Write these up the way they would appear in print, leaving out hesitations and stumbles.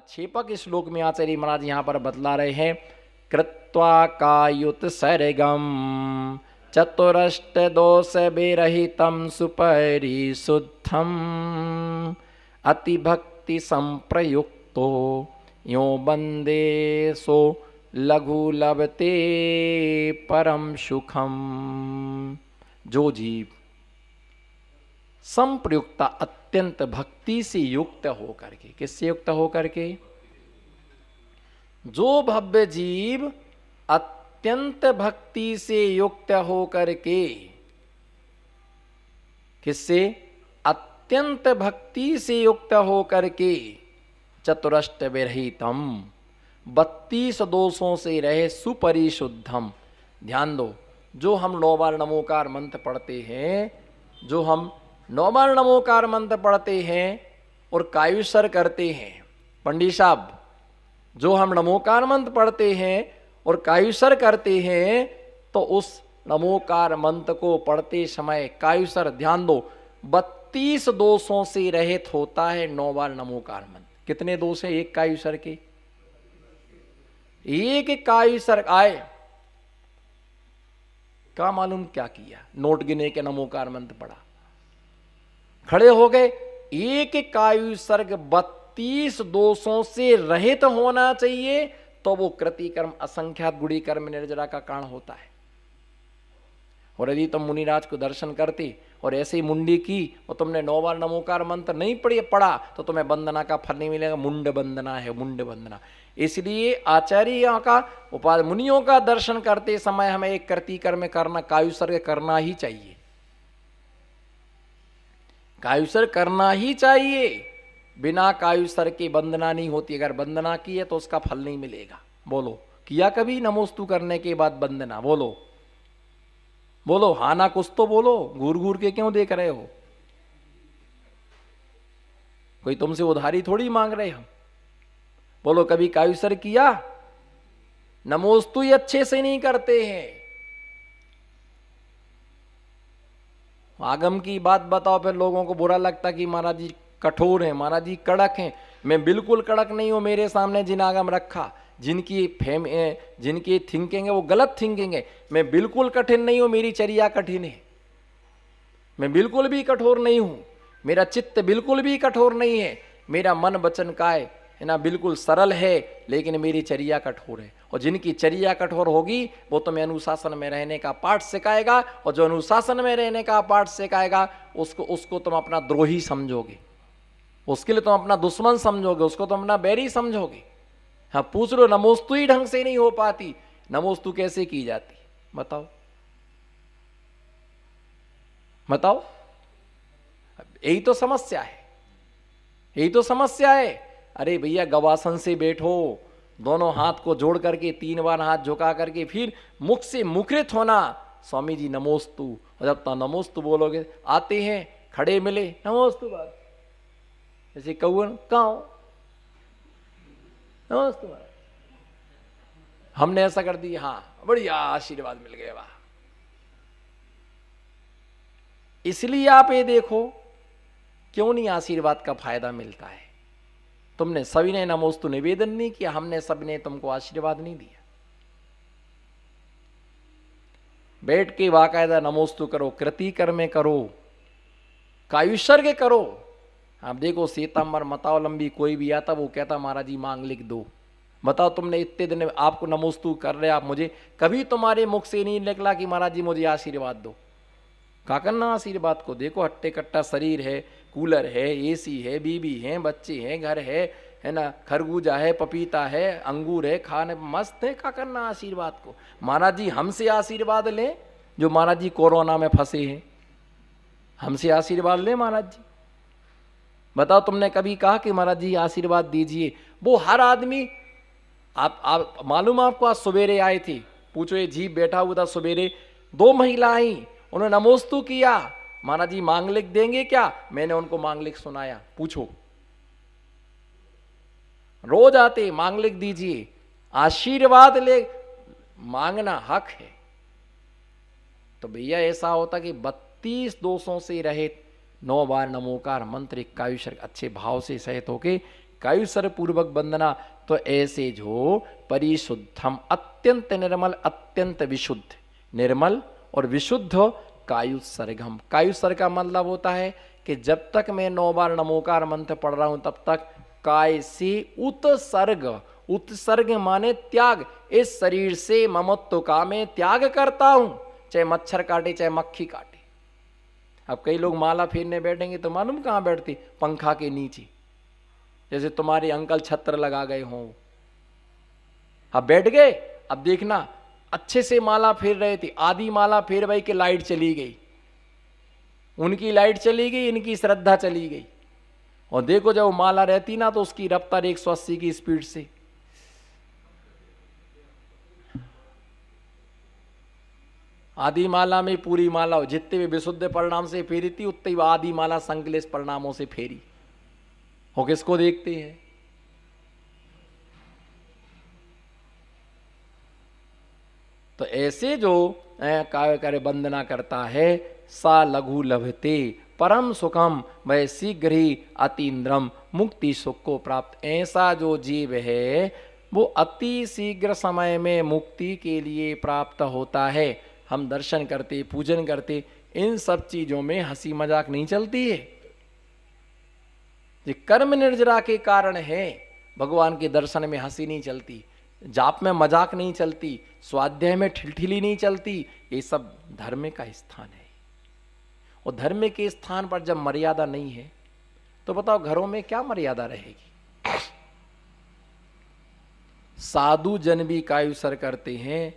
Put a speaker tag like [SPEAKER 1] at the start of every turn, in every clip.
[SPEAKER 1] छेपक श्लोक में आचार्य महाराज यहाँ पर बतला रहे हैं। कृत्वा कायुत सरगम चतुरष्ट दोष विरहितम सुपरिशुद्धम अति भक्ति संप्रयुक्तो यो बंदे सो लघु लभते परम सुखम। जो जीव संप्रयुक्ता अत्यंत भक्ति से युक्त होकर के, किससे युक्त होकर के, जो भव्य जीव अत्यंत भक्ति से युक्त होकर के, किससे, अत्यंत भक्ति से युक्त होकर के, चतुरष्ट विरहितम 32 दोषों से रहे, सुपरिशुद्धम। ध्यान दो, जो हम 9 बार नमोकार मंत्र पढ़ते हैं, जो हम 9 बार नमोकार मंत्र पढ़ते हैं और कायुसर करते हैं, पंडित साहब, जो हम नमोकार मंत्र पढ़ते हैं और कायुसर करते हैं, तो उस नमोकार मंत्र को पढ़ते समय कायुसर, ध्यान दो, 32 दोषों से रहित होता है 9 बार नमोकार मंत्र। कितने दोष हैं एक कायुसर के? एक कायुसर आए, क्या मालूम क्या किया, नोट गिने के नमोकार मंत्र पढ़ा, खड़े हो गए, एक कायुसर्ग 32 दोषों से रहित होना चाहिए, तो वो कृति कर्म असंख्यात गुड़ी कर्म निर्जरा का कारण होता है। और यदि तुम मुनिराज को दर्शन करते और ऐसे ही मुंडी की और तुमने 9 बार नमोकार मंत्र नहीं पढ़ा तो तुम्हें वंदना का फल नहीं मिलेगा। मुंड वंदना है, मुंड वंदना। इसलिए आचार्यों का, उपाध्याय मुनियों का दर्शन करते समय हमें एक कृति कर्म करना, कायुसर्ग करना ही चाहिए, कायुसर करना ही चाहिए। बिना कायुसर के वंदना नहीं होती। अगर वंदना की है तो उसका फल नहीं मिलेगा। बोलो, किया कभी नमोस्तु करने के बाद वंदना? बोलो बोलो, हाँ ना कुछ तो बोलो, घूर घूर के क्यों देख रहे हो? कोई तुमसे उधारी थोड़ी मांग रहे हम। बोलो, कभी कायुसर किया? नमोस्तु ही अच्छे से नहीं करते हैं। आगम की बात बताओ, फिर लोगों को बुरा लगता कि महाराज जी कठोर हैं, महाराज जी कड़क हैं। मैं बिल्कुल कड़क नहीं हूं। मेरे सामने जिन आगम रखा, जिनकी थिंकिंग है वो गलत थिंकिंग है। मैं बिल्कुल कठिन नहीं हूं, मेरी चर्या कठिन है। मैं बिल्कुल भी कठोर नहीं हूं, मेरा चित्त बिल्कुल भी कठोर नहीं है। मेरा मन वचन काय है ना बिल्कुल सरल है, लेकिन मेरी चर्या कठोर है। और जिनकी चर्या कठोर होगी वो तुम्हें अनुशासन में रहने का पाठ सिखाएगा, और जो अनुशासन में रहने का पाठ सिखाएगा उसको तुम अपना द्रोही समझोगे, उसके लिए तुम अपना दुश्मन समझोगे, उसको तुम अपना बैरी समझोगे। हाँ, पूछ लो, नमोस्तु ही ढंग से नहीं हो पाती, नमोस्तु कैसे की जाती? बताओ बताओ। यही तो समस्या है, यही तो समस्या है। अरे भैया, गवासन से बैठो, दोनों हाथ को जोड़ करके 3 बार हाथ झुका करके फिर मुख से मुखरित होना, स्वामी जी नमोस्तु। और जब तक नमोस्तु बोलोगे, आते हैं, खड़े मिले, नमोस्तु बात, जैसे कौन कहो नमोस्तु, हमने ऐसा कर दिया, हाँ बढ़िया आशीर्वाद मिल गया, वाह। इसलिए आप ये देखो, क्यों नहीं आशीर्वाद का फायदा मिलता है। तुमने सभी ने नमोस्तु निवेदन नहीं किया, हमने सबने तुमको आशीर्वाद नहीं दिया। बैठ के बाकायदा नमोस्तु करो, कृति कर्म करो, कायुसर्ग करो। आप देखो, सीताम्बर मतावलंबी कोई भी आता, वो कहता महाराज जी मांग लिख दो। बताओ, तुमने इतने दिन आपको नमोस्तु कर रहे, आप मुझे, कभी तुम्हारे मुख से नहीं निकला कि महाराज जी मुझे आशीर्वाद दो। क्या करना आशीर्वाद को? देखो, हट्टे कट्टा शरीर है, कूलर है, एसी है, बीबी है, बच्चे हैं, घर है ना, खरबूजा है, पपीता है, अंगूर है, खाने मस्त है। क्या करना आशीर्वाद को? महाराज जी हमसे आशीर्वाद लें, जो महाराज जी कोरोना में फंसे हैं, हमसे आशीर्वाद लें महाराज जी। बताओ, तुमने कभी कहा कि महाराज जी आशीर्वाद दीजिए? वो हर आदमी, आप मालूम आपको, आज सवेरे आए थे, पूछो, ये जीप बैठा हुआ था सवेरे, 2 महिला आई, उन्होंने नमोस्तु किया, महाराज जी मांग लिख देंगे क्या? मैंने उनको मांग लिख सुनाया। पूछो, रोज आते, मांग लिख दीजिए, आशीर्वाद ले, मांगना हक है। तो भैया ऐसा होता कि 32 दोषों से रहित 9 बार नमोकार मंत्र कायुसर्ग अच्छे भाव से सहित होके कायुसर पूर्वक वंदना। तो ऐसे जो परिशुद्धम, अत्यंत निर्मल, अत्यंत विशुद्ध, निर्मल और विशुद्ध कायुसर्गम। कायुसर का मतलब होता है कि जब तक मैं 9 बार नमोकार मंत्र पढ़ रहा हूं तब तक काय से उत्सर्ग, उत्सर्ग माने त्याग, इस शरीर से ममत्व का मैं त्याग करता हूं, चाहे मच्छर काटे चाहे मक्खी काटे। अब कई लोग माला फेरने बैठेंगे तो मालूम कहां बैठती, पंखा के नीचे, जैसे तुम्हारे अंकल छत्र लगा गए हों। अब बैठ गए, अब देखना अच्छे से माला फेर रहे थे, आधी माला फेर भाई कि लाइट चली गई, उनकी लाइट चली गई, इनकी श्रद्धा चली गई। और देखो जब माला रहती ना तो उसकी रफ्तार 180 की स्पीड से। आधी माला में पूरी माला हो, जितने भी विशुद्ध परिणाम से फेरी थी उतनी आधी माला संकलेश परिणामों से फेरी हो। किसको देखते हैं? तो ऐसे जो काय करे वंदना करता है, सा लघु लभते परम सुखम, वह शीघ्र ही अतीन्द्रम मुक्ति सुख को प्राप्त। ऐसा जो जीव है वो अति शीघ्र समय में मुक्ति के लिए प्राप्त होता है। हम दर्शन करते, पूजन करते, इन सब चीजों में हंसी मजाक नहीं चलती है। ये कर्म निर्जरा के कारण है। भगवान के दर्शन में हंसी नहीं चलती, जाप में मजाक नहीं चलती, स्वाध्याय में ठिलठिली नहीं चलती। ये सब धर्म का स्थान है। और धर्म के स्थान पर जब मर्यादा नहीं है तो बताओ घरों में क्या मर्यादा रहेगी। साधु जन भी कायुसर करते हैं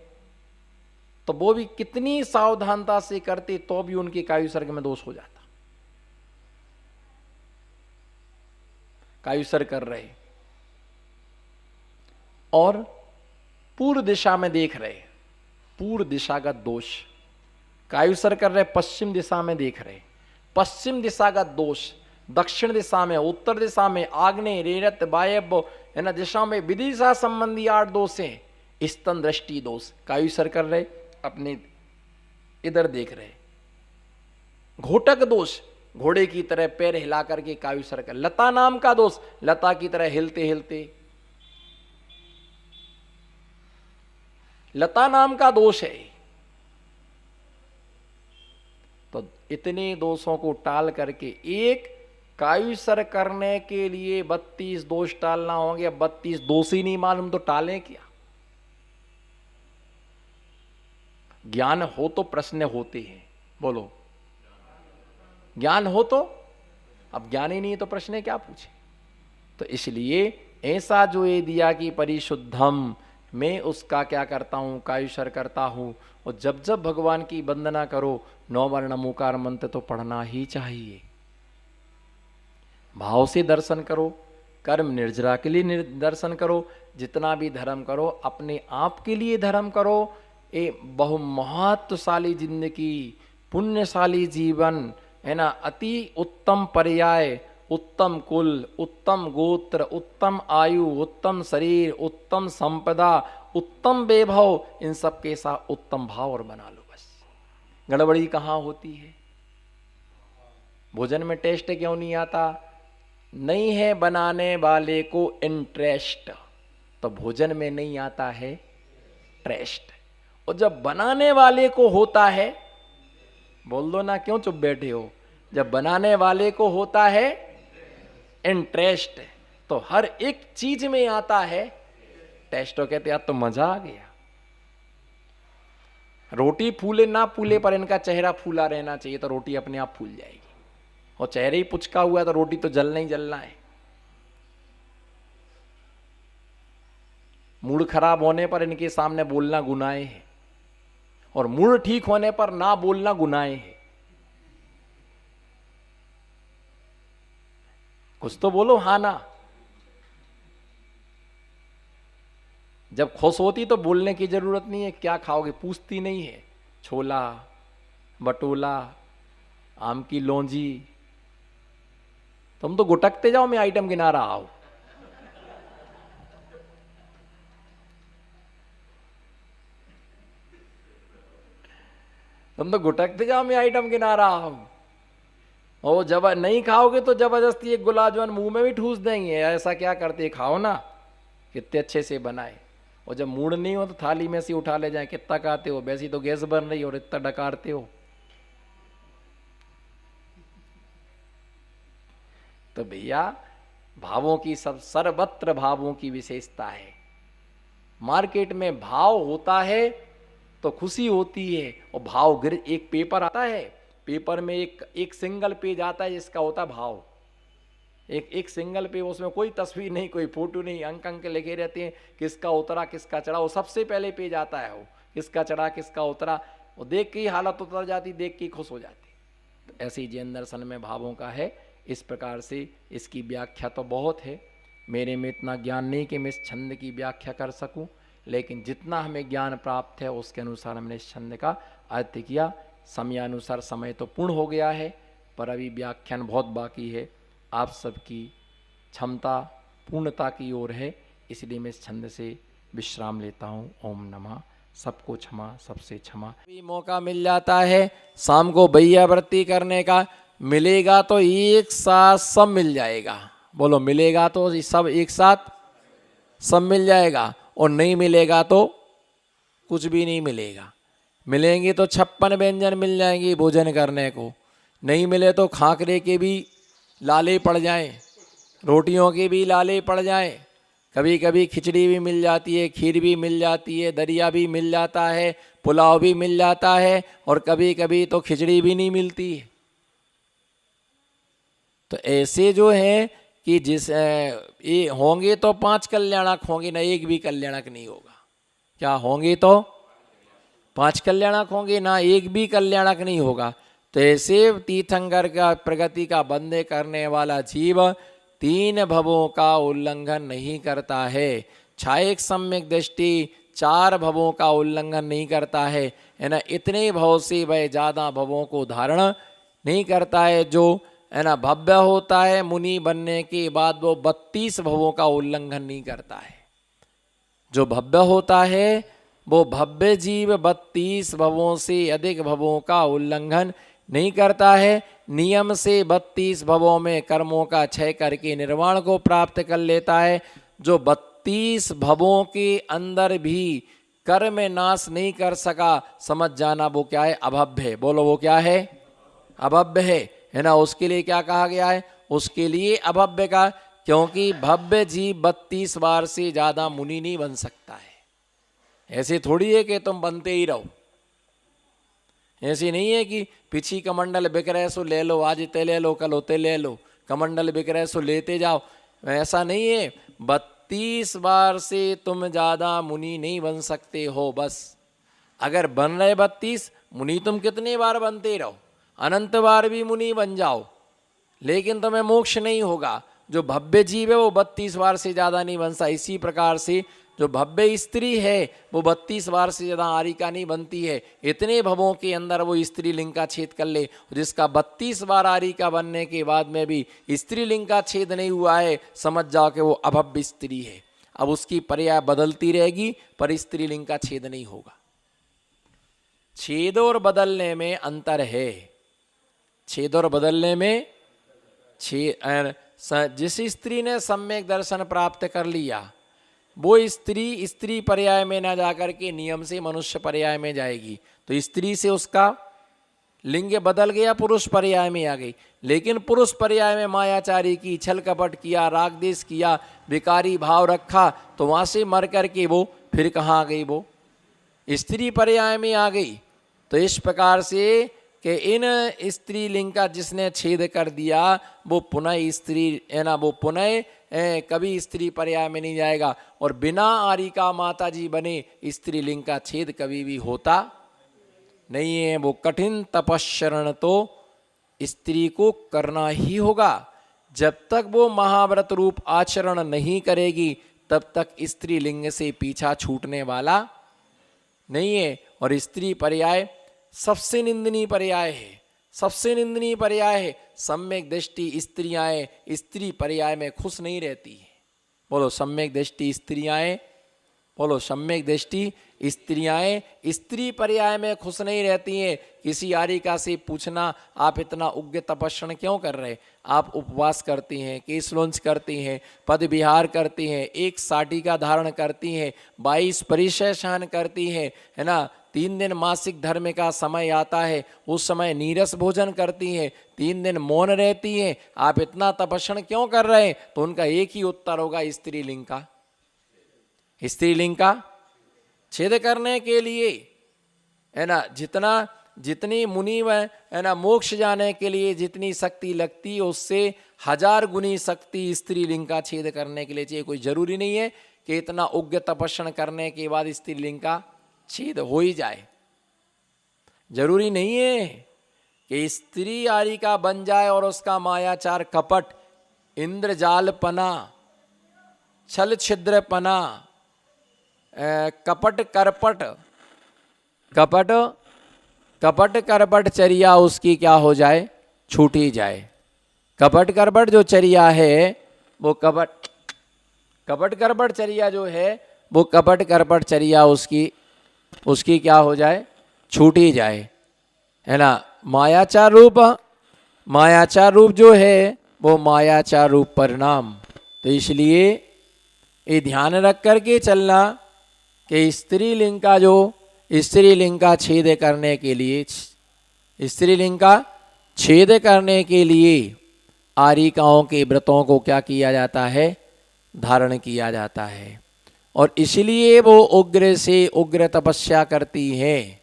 [SPEAKER 1] तो वो भी कितनी सावधानता से करते तो भी उनके कायुसर्ग में दोष हो जाता। कायुसर कर रहे और पूर्व दिशा में देख रहे, पूर्व दिशा का दोष। कायुसर कर रहे पश्चिम दिशा में देख रहे, पश्चिम दिशा का दोष। दक्षिण दिशा में, उत्तर दिशा में, आग्नेय, रेरत, वायव्य, है ना, दिशा में विदिशा संबंधी 8 दोष हैं। स्तन दृष्टि दोष। कायुसर कर रहे अपने इधर देख रहे। घोटक दोष, घोड़े की तरह पैर हिला करके कायुसर कर। लता नाम का दोष, लता की तरह हिलते हिलते, लता नाम का दोष है। तो इतने दोषों को टाल करके एक कायुसर करने के लिए 32 दोष टालना होंगे। अब 32 दोष ही नहीं मालूम तो टालें क्या। ज्ञान हो तो प्रश्न होते हैं, बोलो। ज्ञान हो तो, अब ज्ञान ही नहीं तो प्रश्न क्या पूछे। तो इसलिए ऐसा जो ये दिया कि परिशुद्धम, मैं उसका क्या करता हूं, कायुसर करता हूं। और जब जब भगवान की वंदना करो 9 बार नमोकार मंत्र तो पढ़ना ही चाहिए। भाव से दर्शन करो, कर्म निर्जरा के लिए दर्शन करो। जितना भी धर्म करो अपने आप के लिए धर्म करो। ए बहुमहत्वशाली जिंदगी, पुण्यशाली जीवन, है ना, अति उत्तम पर्याय, उत्तम कुल, उत्तम गोत्र, उत्तम आयु, उत्तम शरीर, उत्तम संपदा, उत्तम वैभव, इन सब के साथ उत्तम भाव और बना लो बस। गड़बड़ी कहाँ होती है? भोजन में टेस्ट क्यों नहीं आता? नहीं है बनाने वाले को इंटरेस्ट, तो भोजन में नहीं आता है ट्रेस्ट। और जब बनाने वाले को होता है, बोल दो ना, क्यों चुप बैठे हो? जब बनाने वाले को होता है इंटरेस्ट तो हर एक चीज में आता है टेस्ट। तो कहते यार तो मजा आ गया। रोटी फूले ना फूले पर इनका चेहरा फूला रहना चाहिए तो रोटी अपने आप फूल जाएगी। और चेहरे ही पुचका हुआ तो रोटी तो जलना ही जलना है। मूड खराब होने पर इनके सामने बोलना गुनाह है और मूड ठीक होने पर ना बोलना गुनाह है। कुछ तो बोलो हाँ ना। जब खुश होती तो बोलने की जरूरत नहीं है, क्या खाओगे पूछती नहीं है। छोला बटोला आम की लौंजी, तुम तो गुटकते जाओ, मैं आइटम गिना रहा हूं। तुम तो गुटकते जाओ, मैं आइटम गिना रहा हूं। और जब नहीं खाओगे तो जबरदस्ती एक गुलाब जामुन मुंह में भी ठूस देंगे, ऐसा क्या करते, खाओ ना, कितने अच्छे से बनाए। और जब मूड नहीं हो तो थाली में से उठा ले जाए, कितना खाते हो, वैसी तो गैस बन रही और इतना डकारते हो। तो भैया भावों की सब सर्वत्र भावों की विशेषता है। मार्केट में भाव होता है तो खुशी होती है, और भाव गिर, एक पेपर आता है, पेपर में एक सिंगल पेज आता है जिसका होता है भाव, एक सिंगल पेज, उसमें कोई तस्वीर नहीं, कोई फोटो नहीं, अंक अंक लिखे रहते हैं, किसका उतरा किसका चढ़ा, वो सबसे पहले पेज आता है, वो किसका चढ़ा किसका उतरा, वो देख के ही हालत उतर जाती, देख के खुश हो जाती। तो ऐसे ही जैन दर्शन में भावों का है। इस प्रकार से इसकी व्याख्या तो बहुत है, मेरे में इतना ज्ञान नहीं कि मैं इस छंद की व्याख्या कर सकूं, लेकिन जितना हमें ज्ञान प्राप्त है उसके अनुसार हमने इस छंद का अर्थ किया। समयानुसार समय तो पूर्ण हो गया है, पर अभी व्याख्यान बहुत बाकी है। आप सबकी क्षमता पूर्णता की ओर है, इसलिए मैं इस छंद से विश्राम लेता हूँ। ओम नमः। सबको क्षमा, सबसे क्षमा। भी मौका मिल जाता है शाम को भैया व्रती करने का, मिलेगा तो एक साथ सब मिल जाएगा। बोलो, मिलेगा तो सब एक साथ सब मिल जाएगा, और नहीं मिलेगा तो कुछ भी नहीं मिलेगा। मिलेंगे तो 56 व्यंजन मिल जाएंगे भोजन करने को, नहीं मिले तो खाकरे के भी लाले पड़ जाएं, रोटियों के भी लाले पड़ जाएं, कभी कभी खिचड़ी भी मिल जाती है, खीर भी मिल जाती है, दरिया भी मिल जाता है, पुलाव भी मिल जाता है, और कभी कभी तो खिचड़ी भी नहीं मिलती है। तो ऐसे जो है कि जिस ये होंगे तो 5 कल्याणक होंगे ना, एक भी कल्याणक नहीं होगा। क्या होंगे तो 5 कल्याणक होंगे ना, एक भी कल्याणक नहीं होगा। तो ऐसे तीर्थंकर का प्रगति का बंदे करने वाला जीव 3 भवों का उल्लंघन नहीं करता है। छायक सम्यक दृष्टि 4 भवों का उल्लंघन नहीं करता है ना, इतने भव से वह ज़्यादा भवों को धारण नहीं करता है। जो है ना भव्य होता है, मुनि बनने के बाद वो 32 भवों का उल्लंघन नहीं करता है। जो भव्य होता है वो भव्य जीव 32 भवों से अधिक भवों का उल्लंघन नहीं करता है। नियम से 32 भवों में कर्मों का क्षय करके निर्वाण को प्राप्त कर लेता है। जो 32 भवों के अंदर भी कर्म नाश नहीं कर सका, समझ जाना वो क्या है, अभव्य है। बोलो, वो क्या है, अभव्य है ना। उसके लिए क्या कहा गया है, उसके लिए अभव्य का, क्योंकि भव्य जीव 32 बार से ज्यादा मुनि नहीं बन सकता है। ऐसे थोड़ी है कि तुम बनते ही रहो, ऐसे नहीं है कि पीछी कमंडल बिक रहे सो ले लो, आज ते ले लो, कल होते ले लो, कमंडल बिक रहे सो लेते जाओ, ऐसा नहीं है। 32 बार से तुम ज्यादा मुनि नहीं बन सकते हो। बस अगर बन रहे 32 मुनि, तुम कितने बार बनते रहो, अनंत बार भी मुनि बन जाओ, लेकिन तुम्हें मोक्ष नहीं होगा। जो भव्य जीव है वो 32 बार से ज़्यादा नहीं बन सकता। इसी प्रकार से जो भव्य स्त्री है वो 32 बार से ज़्यादा आरिका नहीं बनती है। इतने भवों के अंदर वो स्त्री लिंग का छेद कर ले, जिसका 32 बार आरिका बनने के बाद में भी स्त्री लिंग का छेद नहीं हुआ है, समझ जाओ कि वो अभव्य स्त्री है। अब उसकी पर्याय बदलती रहेगी पर स्त्री लिंग का छेद नहीं होगा। छेद और बदलने में अंतर है। छेद और बदलने में जिस स्त्री ने सम्यक दर्शन प्राप्त कर लिया वो स्त्री पर्याय में ना जाकर के नियम से मनुष्य पर्याय में जाएगी, तो स्त्री से उसका लिंग बदल गया, पुरुष पर्याय में आ गई। लेकिन पुरुष पर्याय में मायाचारी की, छल कपट किया, राग देश किया, विकारी भाव रखा, तो वहां से मर करके वो फिर कहाँ आ गई, वो स्त्री पर्याय में आ गई। तो इस प्रकार से कि इन स्त्री लिंग का जिसने छेद कर दिया वो पुनः स्त्री है ना, वो पुनः कभी स्त्री पर्याय में नहीं जाएगा। और बिना आरिका माता जी बने स्त्री लिंग का छेद कभी भी होता नहीं है। वो कठिन तपस्शरण तो स्त्री को करना ही होगा। जब तक वो महाव्रत रूप आचरण नहीं करेगी तब तक स्त्री लिंग से पीछा छूटने वाला नहीं है। और स्त्री पर्याय सबसे निंदनीय पर्याय है, सबसे निंदनीय पर्याय है। सम्यक दृष्टि स्त्रियां स्त्री पर्याय में खुश नहीं रहती है। बोलो, सम्यक दृष्टि स्त्रियां बोलो सम्यक दृष्टि। स्त्रियां स्त्री पर्याय में खुश नहीं रहती हैं। किसी आरिका से पूछना आप इतना उग्र तपस्या क्यों कर रहे, आप उपवास करती हैं, केशलोंच करती हैं, पद विहार करती हैं, एक साटी का धारण करती हैं, 22 परिचय सहन करती हैं, है ना, 3 दिन मासिक धर्म का समय आता है, उस समय नीरस भोजन करती हैं, 3 दिन मौन रहती हैं, आप इतना तपस्या क्यों कर रहे हैं? तो उनका एक ही उत्तर होगा, स्त्रीलिंग का, स्त्रीलिंग का छेद करने के लिए, है ना, जितनी मुनि में, है ना, मोक्ष जाने के लिए जितनी शक्ति लगती है उससे 1000 गुनी शक्ति स्त्रीलिंग का छेद करने के लिए चाहिए। कोई जरूरी नहीं है कि इतना उग्र तपस्या करने के बाद स्त्रीलिंग का छेद हो ही जाए। जरूरी नहीं है कि स्त्री आरिका बन जाए और उसका मायाचार, कपट, इंद्रजालपना, छल छिद्रपना, कपट करपट चर्या उसकी क्या हो जाए, छूटी जाए। कपट करपट जो चर्या है वो कपट करपट चर्या जो है वो कपट करपट चर्या उसकी क्या हो जाए, छूटी जाए, है ना। मायाचार रूप जो है वो मायाचार रूप परिणाम। तो इसलिए ये ध्यान रख करके चलना कि स्त्रीलिंग का छेद करने के लिए, स्त्रीलिंग का छेद करने के लिए आरिकाओं के व्रतों को क्या किया जाता है, धारण किया जाता है। और इसलिए वो उग्र से उग्र तपस्या करती है।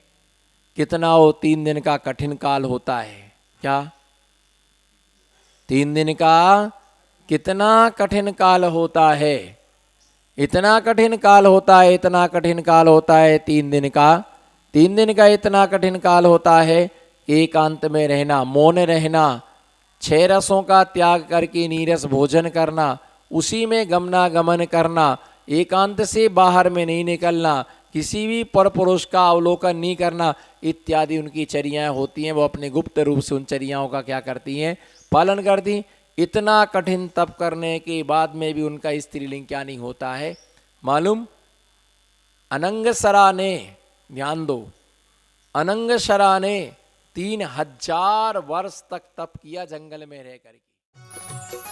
[SPEAKER 1] कितना वो 3 दिन का कठिन काल होता है, क्या 3 दिन का कितना कठिन काल होता है, इतना कठिन काल होता है, इतना कठिन काल होता है 3 दिन का इतना कठिन काल होता है कि एकांत में रहना, मौन रहना, 6 रसों का त्याग करके नीरस भोजन करना, उसी में गमनागमन करना, एकांत से बाहर में नहीं निकलना, किसी भी पर पुरुष का अवलोकन नहीं करना, इत्यादि उनकी चर्याएं होती हैं। वो अपने गुप्त रूप से उन चर्याओं का क्या करती हैं, पालन करती। इतना कठिन तप करने के बाद में भी उनका स्त्रीलिंग क्या नहीं होता है मालूम? अनंगशरा ने, ध्यान दो, अनंगशरा ने 3000 वर्ष तक तप किया जंगल में रह करके।